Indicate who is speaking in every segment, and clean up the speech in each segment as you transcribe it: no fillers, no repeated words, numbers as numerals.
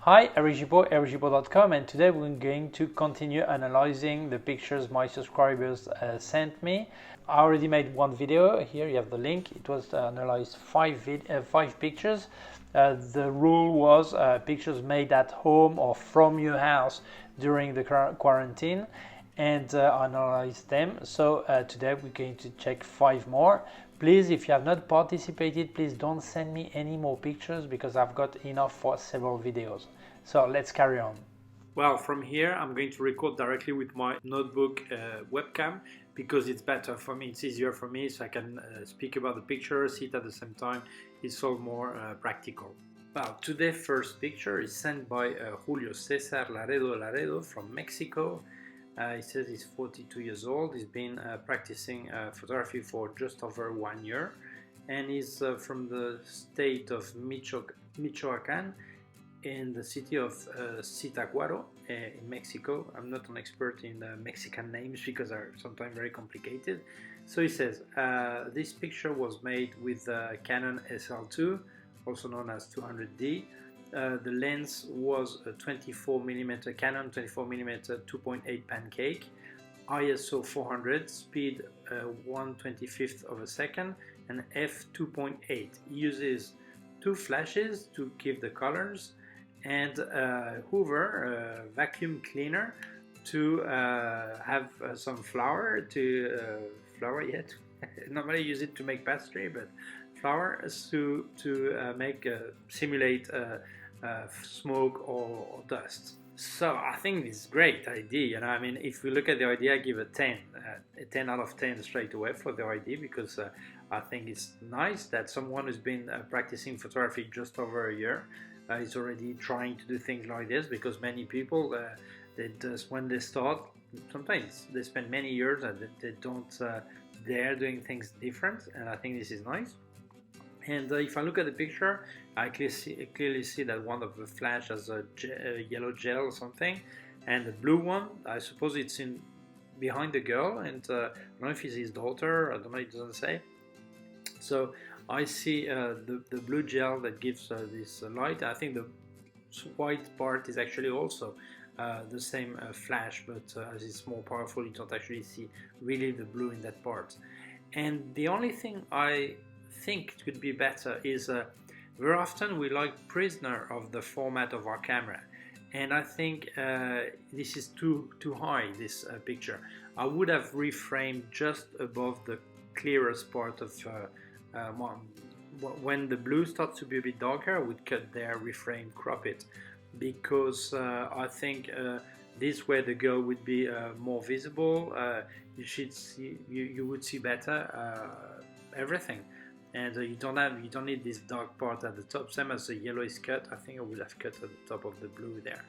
Speaker 1: Hi, Eric Gibaud, ericgibaud.com, and today we're going to continue analyzing the pictures my subscribers sent me. I already made one video. Here you have the link. It was to analyze five pictures. The rule was pictures made at home or from your house during the quarantine, and analyze them. So today we're going to check 5 more. Please, if you have not participated, please don't send me any more pictures because I've got enough for several videos. So let's carry on. Well, from here I'm going to record directly with my notebook webcam because it's better for me, it's easier for me, so I can speak about the picture, see it at the same time. It's all more practical. Well, today's first picture is sent by Julio Cesar Laredo from Mexico. He says he's 42 years old. He's been practicing photography for just over 1 year, and he's from the state of Michoacán in the city of Zitácuaro in Mexico. I'm not an expert in Mexican names because they're sometimes very complicated. So he says this picture was made with Canon SL2, also known as 200D. The lens was a 24mm Canon 24mm 2.8 pancake, ISO 400, speed 1/25th of a second, and f2.8. Uses 2 flashes to give the colors, and Hoover vacuum cleaner to have some flour yet. Normally use it to make pastry, but flour to simulate smoke or dust. So I think this is a great idea, and I mean, if we look at the idea, I give a 10 out of 10 straight away for the idea, because I think it's nice that someone who's been practicing photography just over a year is already trying to do things like this, because many people when they start, sometimes they spend many years and they don't dare doing things different, and I think this is nice. And if I look at the picture, I clearly see that one of the flash has a yellow gel or something, and the blue one, I suppose it's in behind the girl, and I don't know if it's his daughter, I don't know, it doesn't say. So I see the blue gel that gives this light. I think the white part is actually also the same flash, but as it's more powerful, you don't actually see really the blue in that part. And the only thing I think it could be better is very often we like prisoner of the format of our camera, and I think this is too high, this picture. I would have reframed just above the clearest part of when the blue starts to be a bit darker, I would cut there, reframe, crop it, because I think this way the girl would be more visible. You would see better everything. And you don't need this dark part at the top. Same as the yellow is cut, I think I would have cut at the top of the blue there.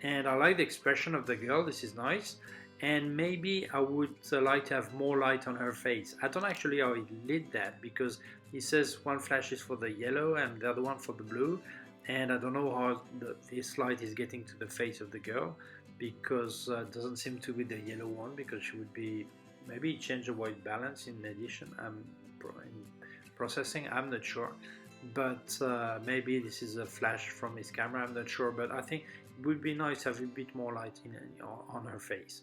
Speaker 1: And I like the expression of the girl, this is nice. And maybe I would like to have more light on her face. I don't actually how he did that, because he says one flash is for the yellow and the other one for the blue. And I don't know how this light is getting to the face of the girl, because it doesn't seem to be the yellow one, because she would be, maybe change the white balance in addition. Processing, I'm not sure, but maybe this is a flash from his camera, I'm not sure, but I think it would be nice to have a bit more light on her face.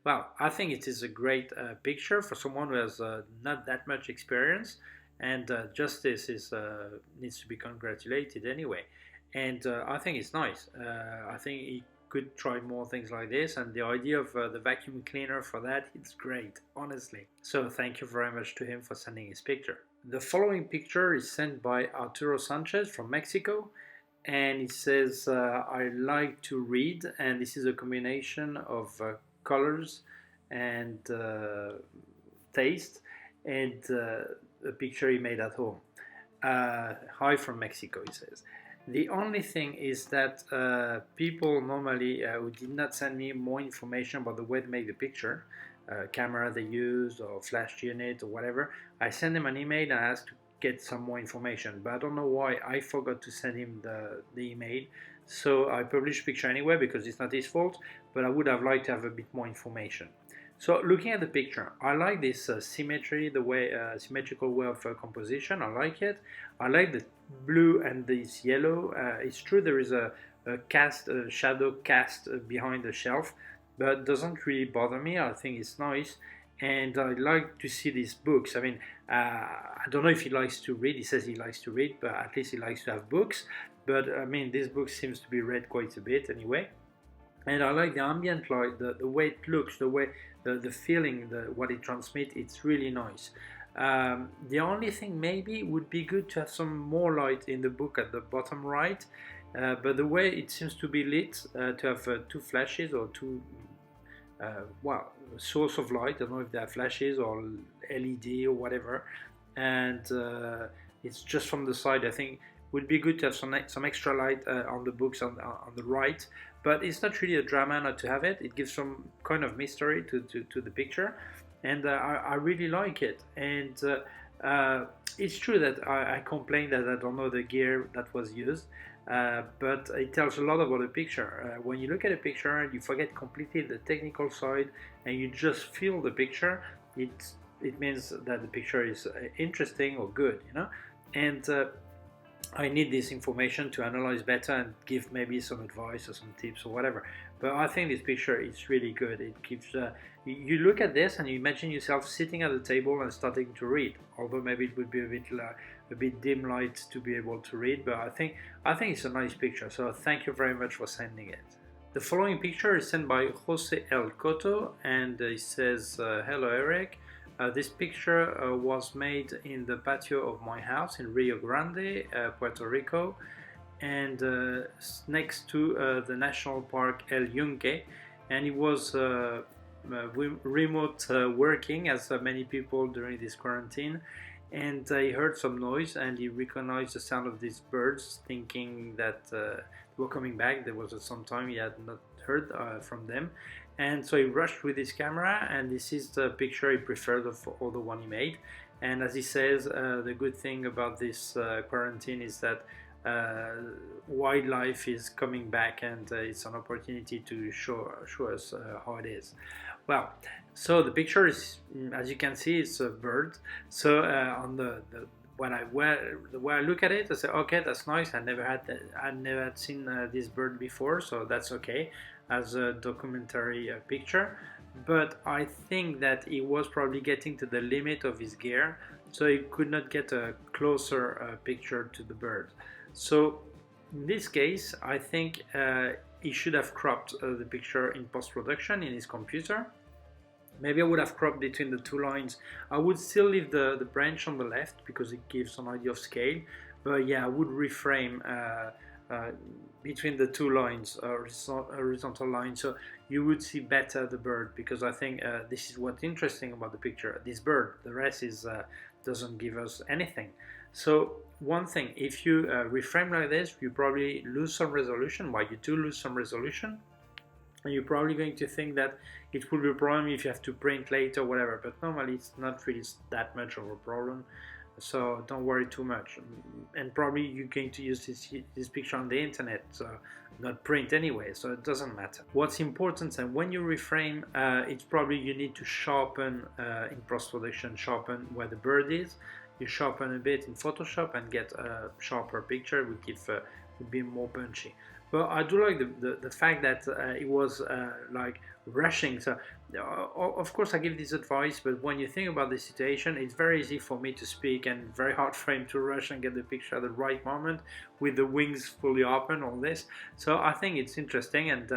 Speaker 1: Well, I think it is a great picture for someone who has not that much experience, and Justice needs to be congratulated anyway, and I think it's nice. I think he could try more things like this, and the idea of the vacuum cleaner for that, it's great, honestly. So thank you very much to him for sending his picture. The following picture is sent by Arturo Sanchez from Mexico, and he says, I like to read, and this is a combination of colors and taste, and a picture he made at home. Hi from Mexico, he says. The only thing is that people normally who did not send me more information about the way to make the picture, camera they used or flash unit or whatever, I send him an email and I ask to get some more information, but I don't know why I forgot to send him the email, so I published picture anyway because it's not his fault, but I would have liked to have a bit more information. So looking at the picture, I like this symmetry, the way symmetrical way of composition. I like it. I like the blue and this yellow. It's true there is a a shadow cast behind the shelf, but doesn't really bother me. I think it's nice, and I like to see these books. I mean, I don't know if he likes to read. He says he likes to read, but at least he likes to have books. But I mean, this book seems to be read quite a bit anyway. And I like the ambient light, the way it looks, the way the feeling, what it transmits. It's really nice. The only thing maybe would be good to have some more light in the book at the bottom right, but the way it seems to be lit, to have two flashes or two, well, source of light. I don't know if they are flashes or LED or whatever, and it's just from the side. I think would be good to have some extra light on the books on the right, but it's not really a drama not to have it. It gives some kind of mystery to the picture, and I really like it. And it's true that I complain that I don't know the gear that was used, but it tells a lot about the picture. When you look at a picture, you forget completely the technical side, and you just feel the picture. It means that the picture is interesting or good, you know. And I need this information to analyze better and give maybe some advice or some tips or whatever. But I think this picture is really good. It gives you look at this and you imagine yourself sitting at the table and starting to read. Although maybe it would be a bit dim light to be able to read, but I think it's a nice picture. So thank you very much for sending it. The following picture is sent by Jose El Coto, and he says, "Hello Eric. This picture was made in the patio of my house in Rio Grande, Puerto Rico, and next to the national park El Yunque, and it was remote working, as many people during this quarantine, and he heard some noise and he recognized the sound of these birds, thinking that they were coming back. There was some time he had not heard from them, and so he rushed with his camera, and this is the picture he preferred of all the one he made. And as he says, the good thing about this quarantine is that wildlife is coming back, and it's an opportunity to show us how it is. Well, so the picture is, as you can see, it's a bird. So on the way I look at it, I say, okay, that's nice. I never had seen this bird before, so that's okay as a documentary picture. But I think that he was probably getting to the limit of his gear, so he could not get a closer picture to the bird. So in this case, I think he should have cropped the picture in post-production in his computer. Maybe I would have cropped between the two lines. I would still leave the branch on the left because it gives an idea of scale. But yeah, I would reframe between the two lines, horizontal lines, so you would see better the bird, because I think this is what's interesting about the picture, this bird. The rest is doesn't give us anything. So one thing, if you reframe like this, you probably lose some resolution. Why you do lose some resolution? And you're probably going to think that it will be a problem if you have to print later or whatever, but normally it's not really that much of a problem, so don't worry too much. And probably you're going to use this picture on the internet, so not print anyway, so it doesn't matter. What's important, and when you reframe, it's probably you need to sharpen in post-production, sharpen where the bird is. You sharpen a bit in Photoshop and get a sharper picture, would be more punchy. But I do like the fact that it was like rushing. So of course I give this advice, but when you think about the situation, it's very easy for me to speak and very hard for him to rush and get the picture at the right moment with the wings fully open, all this. So I think it's interesting, and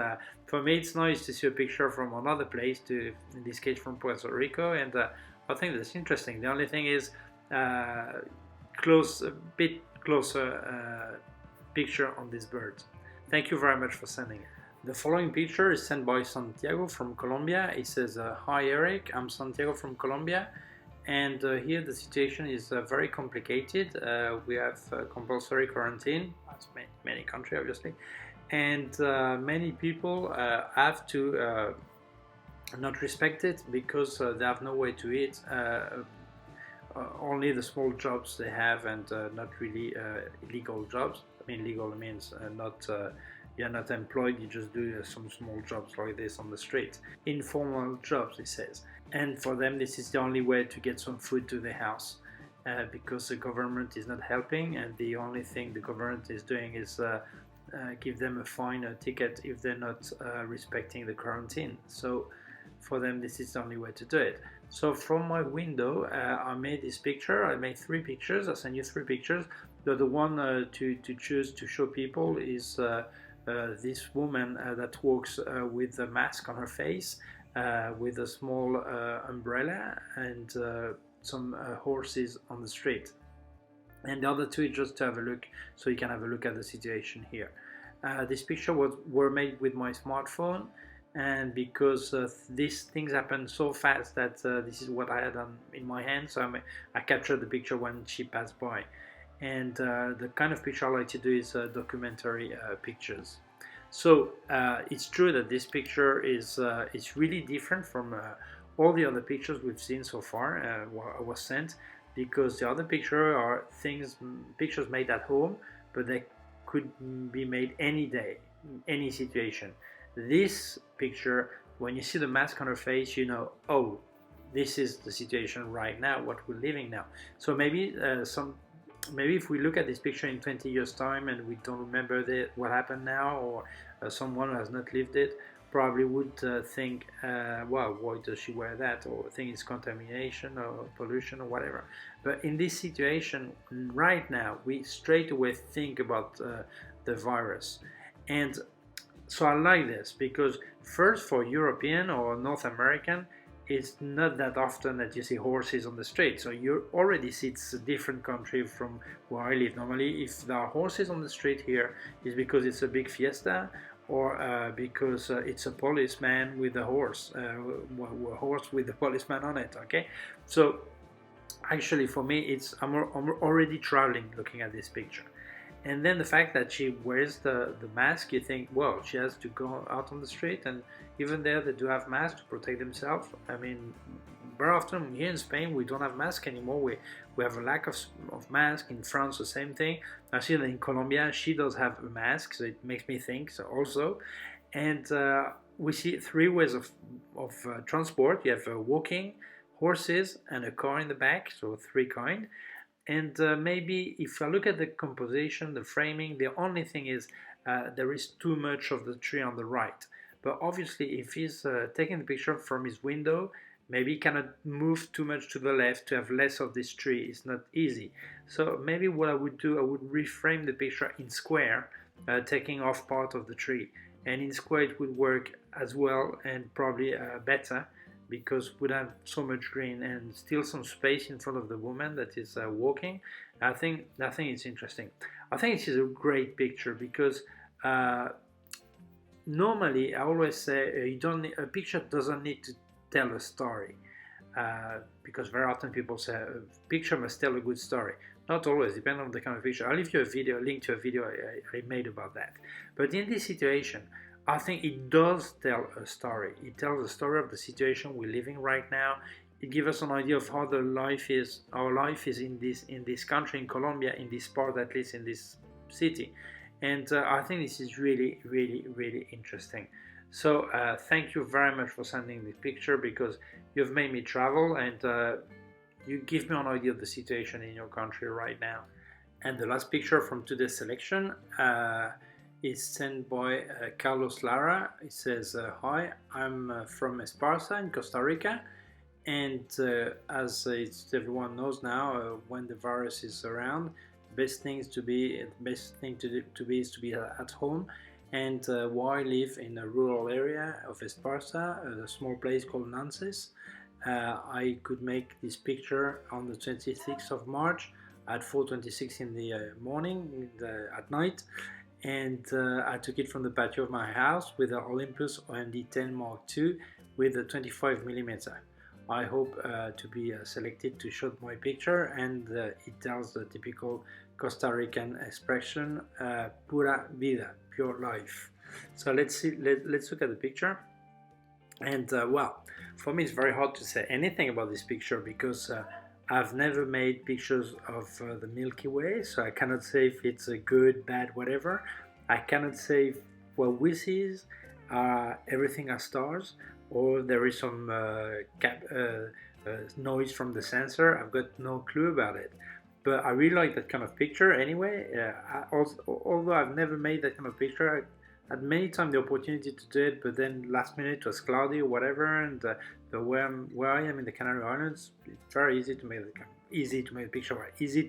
Speaker 1: for me it's nice to see a picture from another place, in this case from Puerto Rico, and I think that's interesting. The only thing is a bit closer picture on this bird. Thank you very much for sending it. The following picture is sent by Santiago from Colombia. He says, "Hi Eric, I'm Santiago from Colombia, and here the situation is very complicated. We have compulsory quarantine, as many countries obviously, and many people have to not respect it because they have no way to eat. Only the small jobs they have, and not really illegal jobs. I mean, legal means you're not employed, you just do some small jobs like this on the street. Informal jobs, he says. And for them, this is the only way to get some food to their house, because the government is not helping, and the only thing the government is doing is give them a fine, a ticket, if they're not respecting the quarantine. So for them, this is the only way to do it. So from my window, I made this picture. I made 3 pictures. I sent you 3 pictures. The one to choose to show people is this woman that walks with a mask on her face, with a small umbrella, and some horses on the street. And the other 2 is just to have a look, so you can have a look at the situation here. This picture were made with my smartphone, and because these things happen so fast that this is what I had in my hand, so I captured the picture when she passed by. And the kind of picture I like to do is documentary pictures. So it's true that this picture is really different from all the other pictures we've seen so far, was sent, because the other picture are pictures made at home, but they could be made any day, any situation. This picture, when you see the mask on her face, you know, oh, this is the situation right now, what we're living now. So maybe if we look at this picture in 20 years time and we don't remember what happened now, or someone who has not lived it probably would think, well, why does she wear that, or think it's contamination or pollution or whatever. But in this situation right now, we straight away think about the virus. And so I like this, because first, for European or North American, it's not that often that you see horses on the street. So you already see it's a different country from where I live. Normally, if there are horses on the street here, it's because it's a big fiesta, or because it's a policeman with a horse, a horse with a policeman on it. Okay, so actually for me, I'm already traveling looking at this picture. And then the fact that she wears the mask, you think, well, she has to go out on the street, and even there they do have masks to protect themselves. I mean, very often here in Spain we don't have masks anymore. We have a lack of masks. In France, the same thing. I see that in Colombia she does have a mask, so it makes me think so also. And we see 3 ways of transport. You have walking, horses, and a car in the back, so 3 kind. And maybe if I look at the composition, the framing, the only thing is there is too much of the tree on the right. But obviously, if he's taking the picture from his window, maybe he cannot move too much to the left to have less of this tree. It's not easy. So maybe what I would do, I would reframe the picture in square, taking off part of the tree. And in square it would work as well, and probably better, because we'd have so much green and still some space in front of the woman that is walking. I think it's interesting. I think it is a great picture, because normally I always say a picture doesn't need to tell a story, because very often people say a picture must tell a good story. Not always, depending on the kind of picture. I'll leave you a link to a video I made about that. But in this situation, I think it does tell a story. It tells the story of the situation we're living right now. It gives us an idea of how our life is in this country, in Colombia, in this part, at least in this city. And I think this is really, really, really interesting. So thank you very much for sending this picture, because you've made me travel, and you give me an idea of the situation in your country right now. And the last picture from today's selection is sent by Carlos Lara. It says, hi, I'm from Esparza in Costa Rica, and as everyone knows now, when the virus is around, the best thing to be is to be at home. And while I live in a rural area of Esparza, a small place called Nances, I could make this picture on the 26th of March at 4:26 in the morning, at night. And I took it from the patio of my house with the Olympus OMD10 Mark II with a 25mm. I hope to be selected to shoot my picture, and it tells the typical Costa Rican expression, pura vida, pure life. So let's look at the picture. And well, for me it's very hard to say anything about this picture, because I've never made pictures of the Milky Way, so I cannot say if it's a good, bad, whatever. I cannot say if what we see is everything are stars, or there is some noise from the sensor. I've got no clue about it. but I really like that kind of picture anyway. Although I've never made that kind of picture, I had many times the opportunity to do it, but then last minute it was cloudy or whatever, and where I am in the Canary Islands, it's very easy to make the picture, right? Easy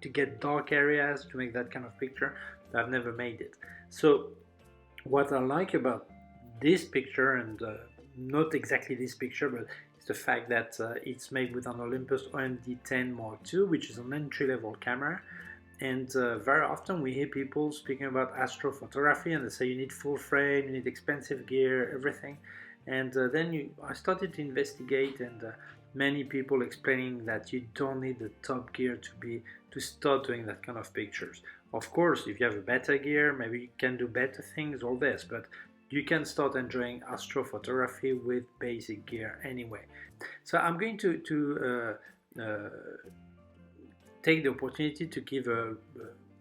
Speaker 1: to get dark areas to make that kind of picture. But I've never made it. So what I like about this picture, and not exactly this picture, but it's the fact that it's made with an Olympus OMD10 Mark II, which is an entry-level camera. And very often we hear people speaking about astrophotography, and they say you need full frame, you need expensive gear, everything. And then I started to investigate, and many people explaining that you don't need the top gear to start doing that kind of pictures. Of course, if you have a better gear, maybe you can do better things, all this, but you can start enjoying astrophotography with basic gear anyway. So I'm going to take the opportunity to give a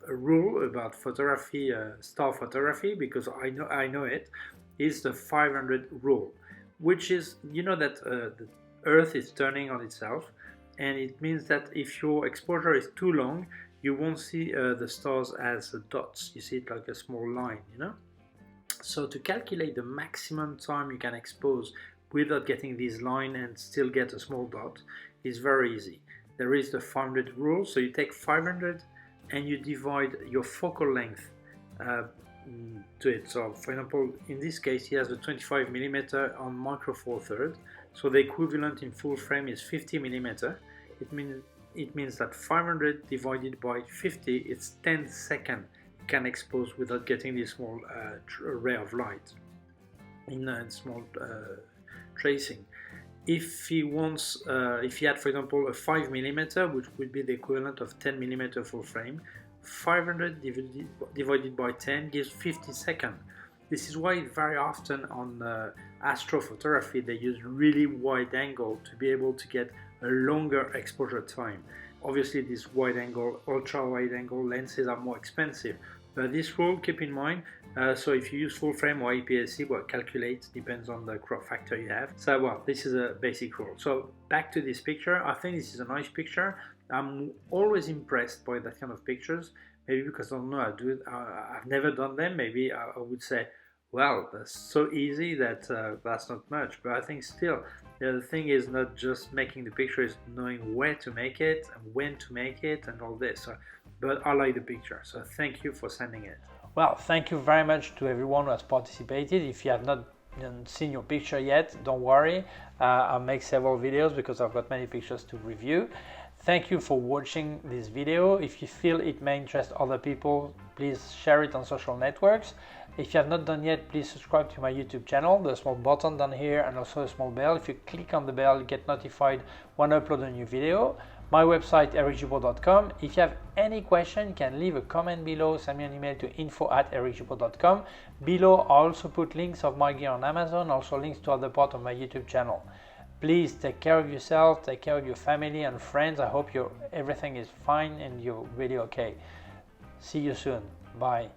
Speaker 1: rule about photography, star photography, because I know it is the 500 rule, which is, you know, that the Earth is turning on itself, and it means that if your exposure is too long, you won't see the stars as dots. You see it like a small line, you know. So to calculate the maximum time you can expose without getting this line and still get a small dot is very easy. There is the 500 rule. So you take 500 and you divide your focal length to it. So for example, in this case he has a 25mm on micro four thirds, so the equivalent in full frame is 50mm. It means that 500 divided by 50, it's 10 seconds you can expose without getting this small ray of light in a small tracing. If he wants, if he had, for example, a 5mm, which would be the equivalent of 10mm full frame, 500 divided by 10 gives 50 seconds. This is why very often on astrophotography they use really wide angle to be able to get a longer exposure time. Obviously these wide angle, ultra wide angle lenses are more expensive, but this rule keep in mind. So if you use full frame or APS-C, well, calculate, depends on the crop factor you have. So well, this is a basic rule. So back to this picture, I think this is a nice picture. I'm always impressed by that kind of pictures, maybe because I don't know how to do it. I've never done them. Maybe I would say, well, that's so easy that that's not much, but I think still the thing is not just making the picture, is knowing where to make it and when to make it and all this. So, but I like the picture, so thank you for sending it. Well, thank you very much to everyone who has participated. If you have not seen your picture yet, don't worry. I'll make several videos because I've got many pictures to review. Thank you for watching this video. If you feel it may interest other people, please share it on social networks. If you have not done yet, please subscribe to my YouTube channel. There's a small button down here and also a small bell. If you click on the bell, you get notified when I upload a new video. My website, ericgibaud.com. If you have any question, you can leave a comment below, send me an email to info@ericgibaud.com. Below, I also put links of my gear on Amazon, also links to other parts of my YouTube channel. Please take care of yourself, take care of your family and friends. I hope everything is fine and you're really okay. See you soon. Bye.